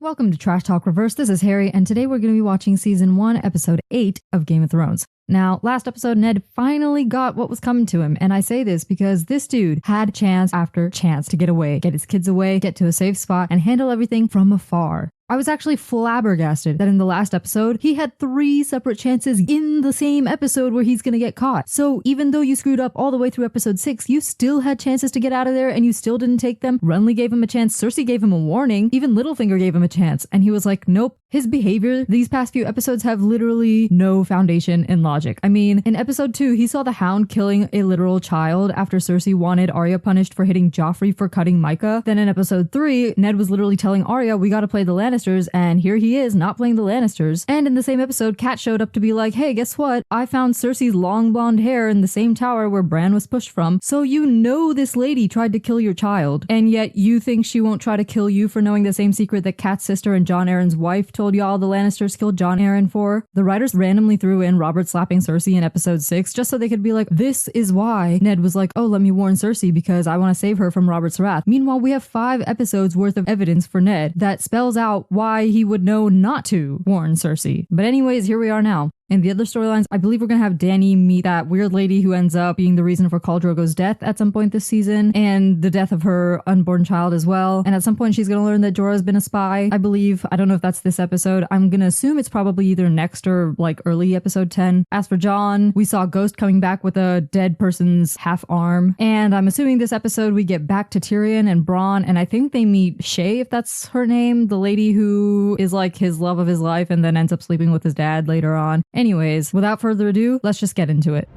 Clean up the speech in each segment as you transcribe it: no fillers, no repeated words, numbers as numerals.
Welcome to Trash Talk Reverse. This is Harry, and today we're going to be watching Season 1, Episode 8 of Game of Thrones. Now, last episode, Ned finally got what was coming to him, and I say this because this dude had chance after chance to get away, get his kids away, get to a safe spot, and handle everything from afar. I was actually flabbergasted that in the last episode, he had 3 separate chances in the same episode where he's gonna get caught. So even though you screwed up all the way through episode 6, you still had chances to get out of there and you still didn't take them. Renly gave him a chance, Cersei gave him a warning, even Littlefinger gave him a chance, and he was like, nope. His behavior these past few episodes have literally no foundation in logic. I mean, in episode 2, he saw the Hound killing a literal child after Cersei wanted Arya punished for hitting Joffrey for cutting Micah. Then in episode 3, Ned was literally telling Arya, we gotta play the Lannisters, and here he is not playing the Lannisters. And in the same episode, Cat showed up to be like, hey, guess what? I found Cersei's long blonde hair in the same tower where Bran was pushed from, so you know this lady tried to kill your child, and yet you think she won't try to kill you for knowing the same secret that Cat's sister and Jon Arryn's wife told y'all the Lannisters killed Jon Arryn for? The writers randomly threw in Robert slapping Cersei in episode 6 just so they could be like, this is why Ned was like, oh, let me warn Cersei because I want to save her from Robert's wrath. Meanwhile, we have 5 episodes worth of evidence for Ned that spells out why he would know not to warn Cersei. But anyways, here we are now. In the other storylines, I believe we're going to have Dany meet that weird lady who ends up being the reason for Khal Drogo's death at some point this season, and the death of her unborn child as well. And at some point, she's going to learn that Jorah's been a spy, I believe. I don't know if that's this episode. I'm going to assume it's probably either next or like early episode 10. As for Jon, we saw Ghost coming back with a dead person's half arm. And I'm assuming this episode we get back to Tyrion and Bronn, and I think they meet Shay, if that's her name, the lady who is like his love of his life and then ends up sleeping with his dad later on. Anyways, without further ado, let's just get into it.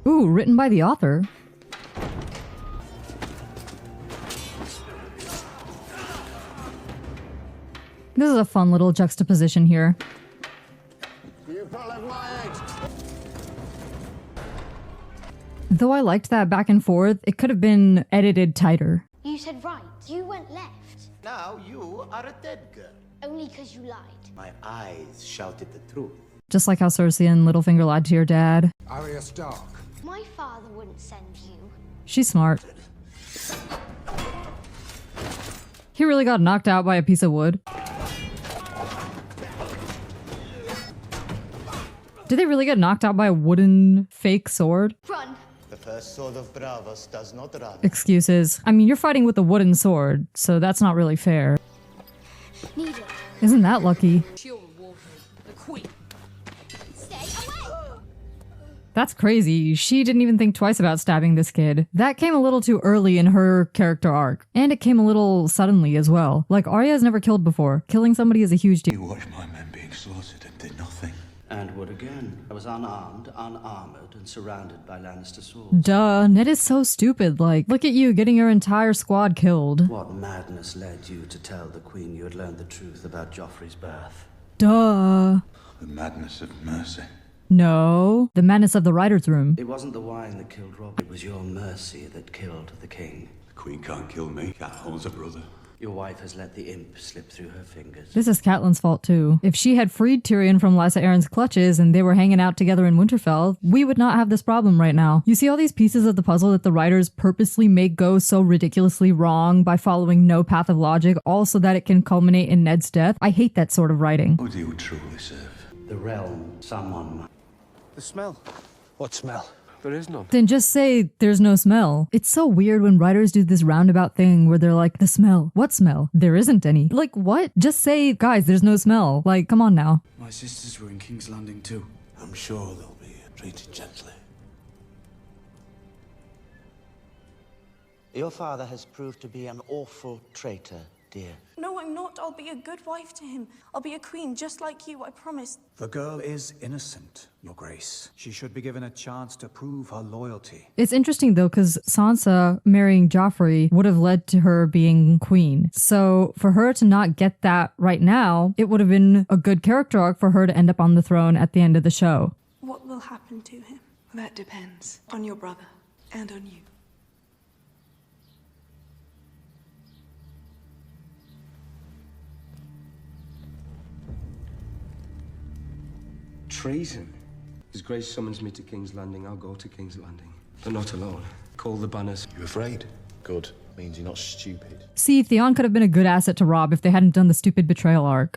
Ooh, written by the author. This is a fun little juxtaposition here. Though I liked that back and forth, it could have been edited tighter. You said right. You went left. Now you are a dead girl. Only because you lied. My eyes shouted the truth. Just like how Cersei and Littlefinger lied to your dad. Arya Stark. My father wouldn't send you. She's smart. He really got knocked out by a piece of wood. Did they really get knocked out by a wooden fake sword? Run. The first sword of Bravos does not run. Excuses. I mean, you're fighting with a wooden sword, so that's not really fair. Need it. Isn't that lucky? The queen. Stay away. That's crazy. She didn't even think twice about stabbing this kid. That came a little too early in her character arc. And it came a little suddenly as well. Like, Arya's never killed before. Killing somebody is a huge deal. You watched my men being slaughtered and did nothing. And would again. I was unarmed, unarmored, and surrounded by Lannister swords. Duh, Ned is so stupid. Like, look at you getting your entire squad killed. What madness led you to tell the Queen you had learned the truth about Joffrey's birth? Duh. The madness of mercy. No, the madness of the writer's room. It wasn't the wine that killed Robb. It was your mercy that killed the king. The Queen can't kill me. Cat holds a brother. Your wife has let the imp slip through her fingers. This is Catelyn's fault too. If she had freed Tyrion from Lysa Arryn's clutches and they were hanging out together in Winterfell, we would not have this problem right now. You see all these pieces of the puzzle that the writers purposely make go so ridiculously wrong by following no path of logic, all so that it can culminate in Ned's death? I hate that sort of writing. Who do you truly serve? The realm, someone. The smell. What smell? There is none. Then just say there's no smell. It's so weird when writers do this roundabout thing where they're like, the smell. What smell? There isn't any. Like, what? Just say, guys, there's no smell. Like, come on now. My sisters were in King's Landing too. I'm sure they'll be treated gently. Your father has proved to be an awful traitor, dear. No, I'm not. I'll be a good wife to him. I'll be a queen just like you, I promise. The girl is innocent, Your Grace. She should be given a chance to prove her loyalty. It's interesting though, because Sansa marrying Joffrey would have led to her being queen. So for her to not get that right now, it would have been a good character arc for her to end up on the throne at the end of the show. What will happen to him? That depends on your brother and on you. Treason. His Grace summons me to King's Landing. I'll go to King's Landing. But not alone. Call the banners. You afraid? Good. Means you're not stupid. See, Theon could have been a good asset to Robb if they hadn't done the stupid betrayal arc.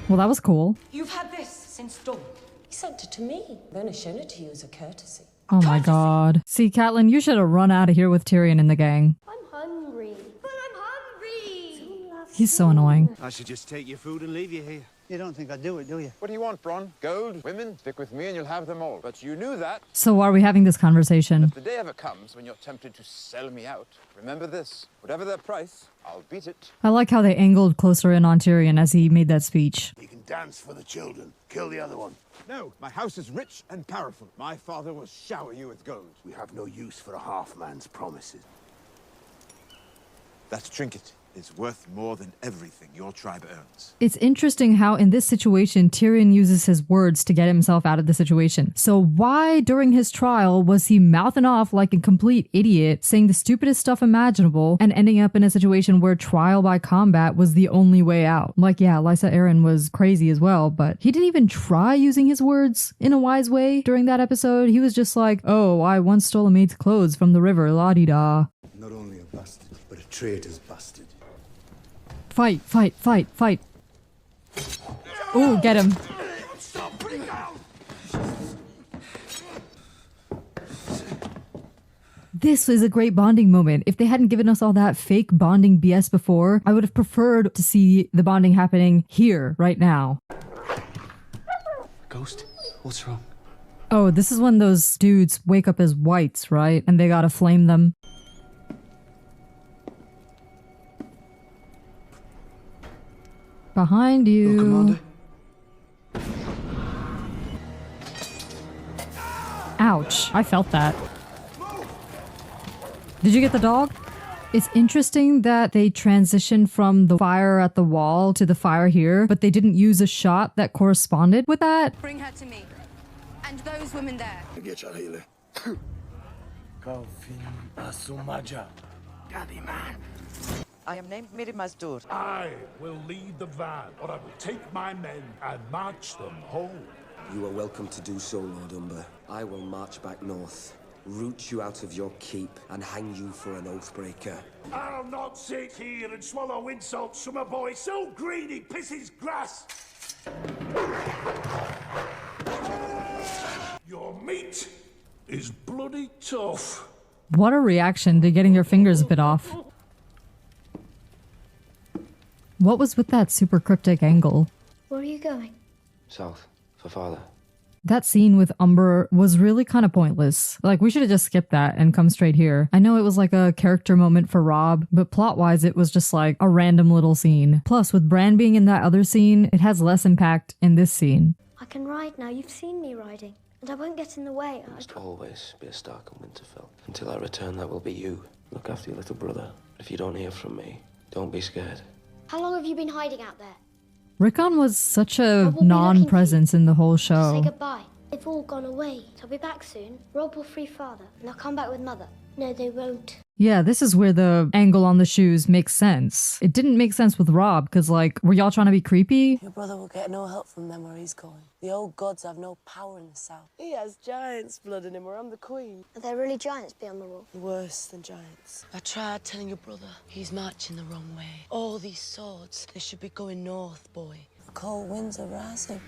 Well, that was cool. You've had this since dawn. He sent it to me. I've only shown it to you as a courtesy. Oh my god. See, Catelyn, you should have run out of here with Tyrion and the gang. I'm hungry. But I'm hungry. He's so annoying. I should just take your food and leave you here. You don't think I'd do it, do you? What do you want, Bronn? Gold? Women? Stick with me and you'll have them all. But you knew that. So why are we having this conversation? If the day ever comes when you're tempted to sell me out, remember this. Whatever their price, I'll beat it. I like how they angled closer in on Tyrion as he made that speech. You can dance for the children. Kill the other one. No, my house is rich and powerful. My father will shower you with gold. We have no use for a half-man's promises. That trinket is worth more than everything your tribe earns. It's interesting how in this situation, Tyrion uses his words to get himself out of the situation. So why during his trial was he mouthing off like a complete idiot, saying the stupidest stuff imaginable, and ending up in a situation where trial by combat was the only way out? Like, yeah, Lysa Arryn was crazy as well, but he didn't even try using his words in a wise way during that episode. He was just like, oh, I once stole a maid's clothes from the river, la-di-da. Not only a bastard, but a traitor's bastard. Fight, fight, fight, fight. Ooh, get him. This is a great bonding moment. If they hadn't given us all that fake bonding BS before, I would have preferred to see the bonding happening here, right now. Ghost? What's wrong? Oh, this is when those dudes wake up as wights, right? And they gotta flame them. Behind you. Commander. Ouch. I felt that. Did you get the dog? It's interesting that they transitioned from the fire at the wall to the fire here, but they didn't use a shot that corresponded with that. Bring her to me. And those women there. Get your healer. I am named Miri Mazdur. I will lead the van, or I will take my men and march them home. You are welcome to do so, Lord Umber. I will march back north, root you out of your keep, and hang you for an oathbreaker. I'll not sit here and swallow insults from a boy so green he pisses grass. Your meat is bloody tough. What a reaction to getting your fingers bit off. What was with that super cryptic angle? Where are you going? South, for father. That scene with Umber was really kind of pointless. Like, we should have just skipped that and come straight here. I know it was like a character moment for Robb, but plot-wise it was just like a random little scene. Plus, with Bran being in that other scene, it has less impact in this scene. I can ride now. You've seen me riding. And I won't get in the way. You must always be a Stark in Winterfell. Until I return, that will be you. Look after your little brother. If you don't hear from me, don't be scared. How long have you been hiding out there? Rickon was such a non-presence in the whole Say show. goodbye. They've all gone away. I'll be back soon. Robb will free father, and I'll come back with mother. No, they won't. Yeah, this is where the angle on the shoes makes sense. It didn't make sense with Robb, because, like, were y'all trying to be creepy? Your brother will get no help from them where he's going. The old gods have no power in the south. He has giants' blood in him, where I'm the queen. Are there really giants beyond the wall? Worse than giants. I tried telling your brother he's marching the wrong way. All these swords, they should be going north, boy. The cold winds are rising.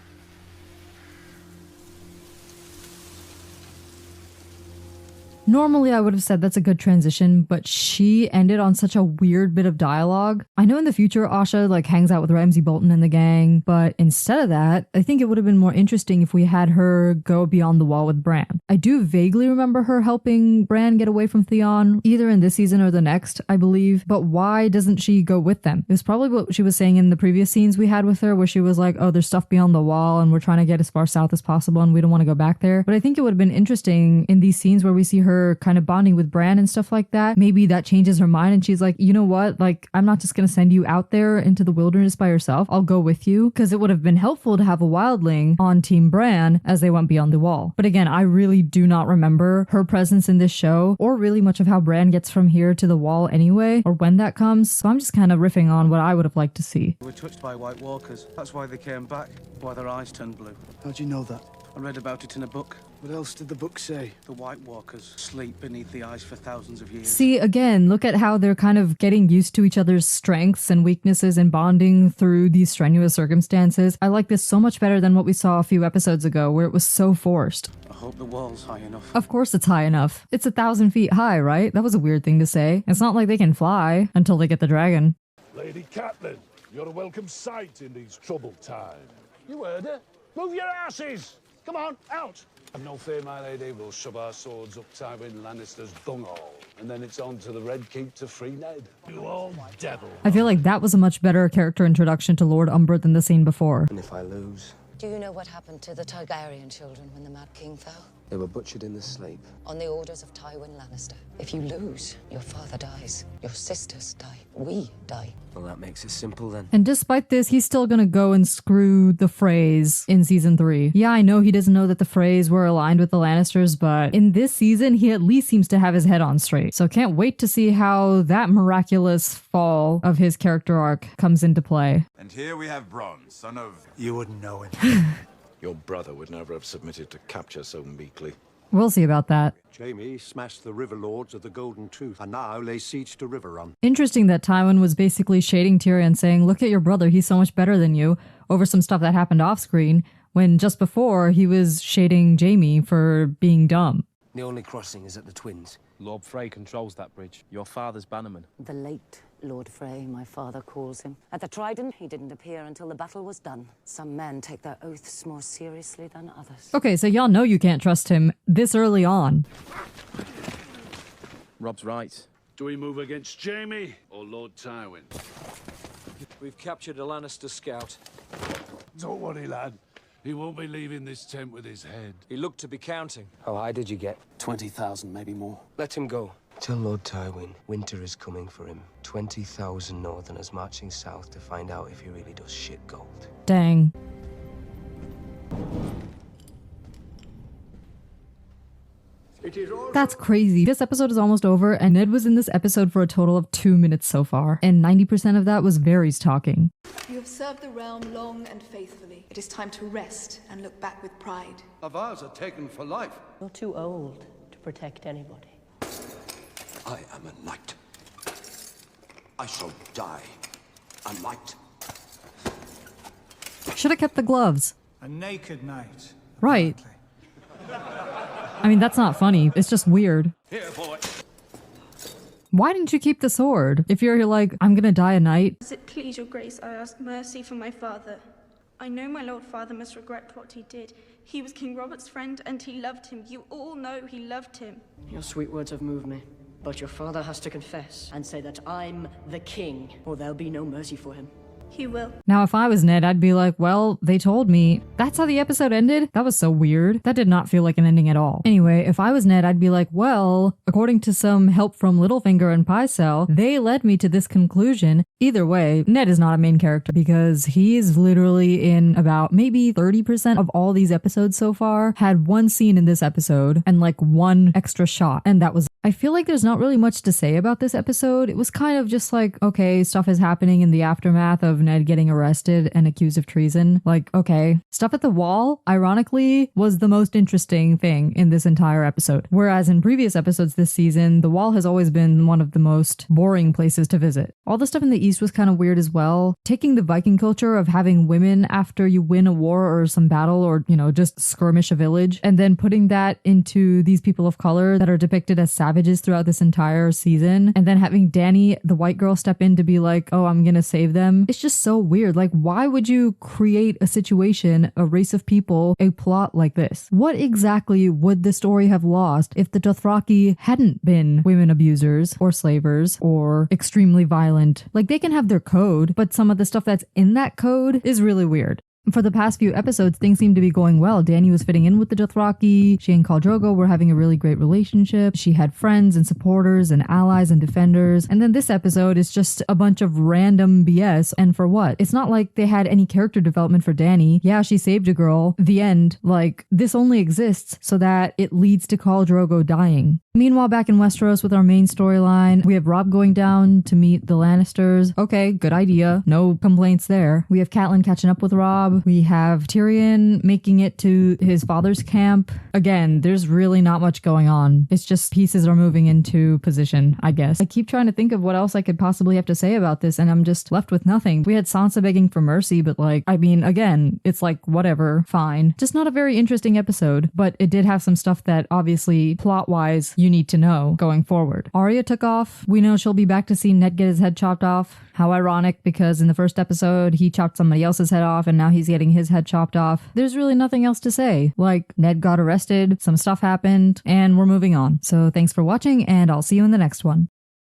Normally, I would have said that's a good transition, but she ended on such a weird bit of dialogue. I know in the future, Asha like hangs out with Ramsay Bolton and the gang, but instead of that, I think it would have been more interesting if we had her go beyond the wall with Bran. I do vaguely remember her helping Bran get away from Theon, either in this season or the next, I believe, but why doesn't she go with them? It was probably what she was saying in the previous scenes we had with her, where she was like, oh, there's stuff beyond the wall and we're trying to get as far south as possible and we don't want to go back there. But I think it would have been interesting in these scenes where we see her kind of bonding with Bran and stuff like that. Maybe that changes her mind and she's like, you know what? Like, I'm not just going to send you out there into the wilderness by yourself. I'll go with you. Because it would have been helpful to have a wildling on Team Bran as they went beyond the wall. But again, I really do not remember her presence in this show or really much of how Bran gets from here to the wall anyway, or when that comes. So I'm just kind of riffing on what I would have liked to see. They were touched by White Walkers. That's why they came back. Why their eyes turned blue. How'd you know that? I read about it in a book. What else did the book say? The White Walkers sleep beneath the ice for thousands of years. See, again, look at how they're kind of getting used to each other's strengths and weaknesses and bonding through these strenuous circumstances. I like this so much better than what we saw a few episodes ago, where it was so forced. I hope the wall's high enough. Of course it's high enough. It's 1,000 feet high, right? That was a weird thing to say. It's not like they can fly until they get the dragon. Lady Catelyn, you're a welcome sight in these troubled times. You heard her. Move your asses! Come on, out! Have no fear, my lady. We'll shove our swords up Tywin Lannister's bunghole, and then it's on to the Red Keep to free Ned. You old devil. I feel like that was a much better character introduction to Lord Umber than the scene before. And if I lose? Do you know what happened to the Targaryen children when the Mad King fell? They were butchered in the sleep. On the orders of Tywin Lannister. If you lose, your father dies. Your sisters die. We die. Well, that makes it simple then. And despite this, he's still gonna go and screw the Freys in season 3. Yeah, I know he doesn't know that the Freys were aligned with the Lannisters, but in this season, he at least seems to have his head on straight. So can't wait to see how that miraculous fall of his character arc comes into play. And here we have Bronn, son of... You wouldn't know him. Your brother would never have submitted to capture so meekly. We'll see about that. Jaime smashed the River Lords of the Golden Tooth and now lay siege to Riverrun. Interesting that Tywin was basically shading Tyrion, saying, look at your brother, he's so much better than you, over some stuff that happened off screen, when just before he was shading Jaime for being dumb. The only crossing is at the Twins. Lord Frey controls that bridge. Your father's bannerman. The late Lord Frey, my father calls him. At the Trident, he didn't appear until the battle was done. Some men take their oaths more seriously than others. Okay, so y'all know you can't trust him this early on. Robb's right. Do we move against Jaime or Lord Tywin? We've captured a Lannister scout. Don't worry, lad. He won't be leaving this tent with his head. He looked to be counting. How high did you get? 20,000, maybe more. Let him go. Tell Lord Tywin, winter is coming for him. 20,000 Northerners marching south to find out if he really does shit gold. Dang. That's crazy. This episode is almost over, and Ned was in this episode for a total of 2 minutes so far, and 90% of that was Varys talking. You have served the realm long and faithfully. It is time to rest and look back with pride. Our vows are taken for life. You're too old to protect anybody. I am a knight. I shall die a knight. Should have kept the gloves. A naked knight. Right. I mean, that's not funny. It's just weird. Here, boy. Why didn't you keep the sword? If you're like, I'm gonna die a knight. As it please your grace, I ask mercy for my father. I know my lord father must regret what he did. He was King Robert's friend and he loved him. You all know he loved him. Your sweet words have moved me. But your father has to confess and say that I'm the king, or there'll be no mercy for him. He will. Now, if I was Ned, I'd be like, well, they told me. That's how the episode ended? That was so weird. That did not feel like an ending at all. Anyway, if I was Ned, I'd be like, well, according to some help from Littlefinger and Pycelle, they led me to this conclusion. Either way, Ned is not a main character because he is literally in about maybe 30% of all these episodes so far, had one scene in this episode and like one extra shot. And that was I feel like there's not really much to say about this episode. It was kind of just like, okay, stuff is happening in the aftermath of Ned getting arrested and accused of treason. Like, okay. Stuff at the wall, ironically, was the most interesting thing in this entire episode. Whereas in previous episodes this season, the wall has always been one of the most boring places to visit. All the stuff in the East was kind of weird as well. Taking the Viking culture of having women after you win a war or some battle or, you know, just skirmish a village, and then putting that into these people of color that are depicted as savages throughout this entire season, and then having Dany, the white girl, step in to be like, oh, I'm gonna save them. It's just so weird. Like, why would you create a situation, a race of people, a plot like this? What exactly would the story have lost if the Dothraki hadn't been women abusers or slavers or extremely violent? Like, they can have their code, but some of the stuff that's in that code is really weird. For the past few episodes, things seem to be going well. Dany was fitting in with the Dothraki. She and Khal Drogo were having a really great relationship. She had friends and supporters and allies and defenders. And then this episode is just a bunch of random BS. And for what? It's not like they had any character development for Dany. Yeah, she saved a girl. The end. Like, this only exists so that it leads to Khal Drogo dying. Meanwhile, back in Westeros with our main storyline, we have Robb going down to meet the Lannisters. Okay, good idea. No complaints there. We have Catelyn catching up with Robb. Robb. We have Tyrion making it to his father's camp. Again, there's really not much going on. It's just pieces are moving into position, I guess. I keep trying to think of what else I could possibly have to say about this, and I'm just left with nothing. We had Sansa begging for mercy, but like, I mean, again, it's like, whatever, fine. Just not a very interesting episode, but it did have some stuff that obviously, plot-wise, you need to know going forward. Arya took off. We know she'll be back to see Ned get his head chopped off. How ironic, because in the first episode, he chopped somebody else's head off, and now he's getting his head chopped off. There's really nothing else to say. Like, Ned got arrested, some stuff happened, and we're moving on. So thanks for watching, and I'll see you in the next one.